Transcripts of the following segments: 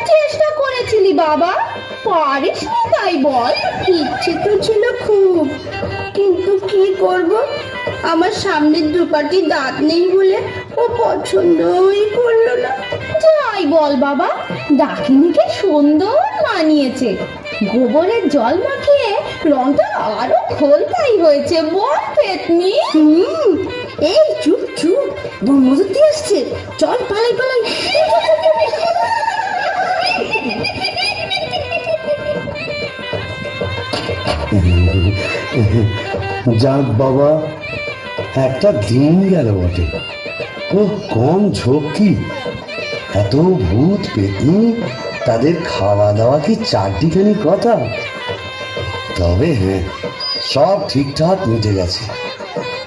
চেষ্টা করেছিলি বাবা, পারিস না তাই বল? ইচ্ছে তো ছিল খুব, কিন্তু কি করব, আমার সামনের দুপাটি দাঁত নেই বলে ও পছন্দই করলো না। যাই বল বাবা, ডাকিনিকে সুন্দর মানিয়েছে। গোবরের জল মাখিয়ে রংটা আরো খোলতাই হয়েছে, বল পেতনি? এই চুপ চুপ, ব্রহ্মদূতি আসছে, চল পালাই পালাই। যাক বাবা, একটা দিন গেল বটে। ও কম ঝক্কি, এত ভূত পেতনি, তাদের খাওয়া দাওয়া কি চারটিখানি কথা? তবে হ্যাঁ, সব ঠিকঠাক মিটে গেছে।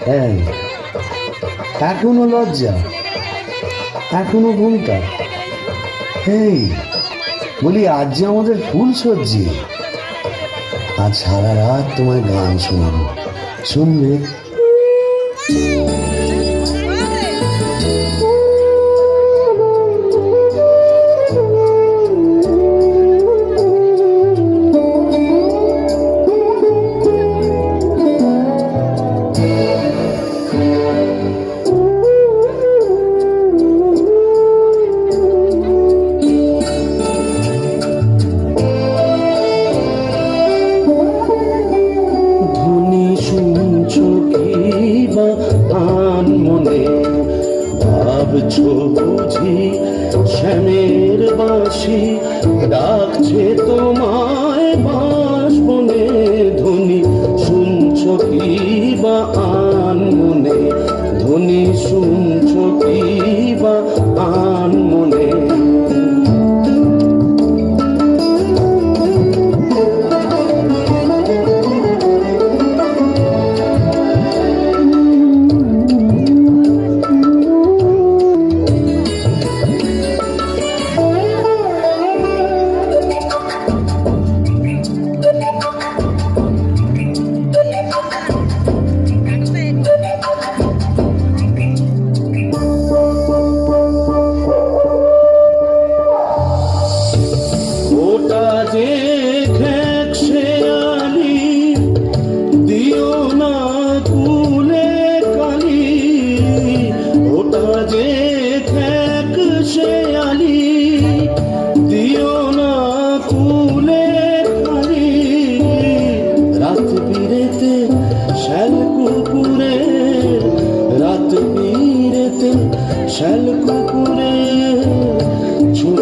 হ্যাঁ, এখনো লজ্জা, এখনো ঘুমটা। এই বলি, আজ যে আমাদের ফুল সজ্জি, আজ সারা রাত তোমায় গান শোনাবো, শুনবে? ভাবছো বুঝি শ্যামের বাঁশি ডাকছে তোমায় বাঁশবনে, ধ্বনি শুনছো কি বা আন মনে, ধ্বনি শুনছো কি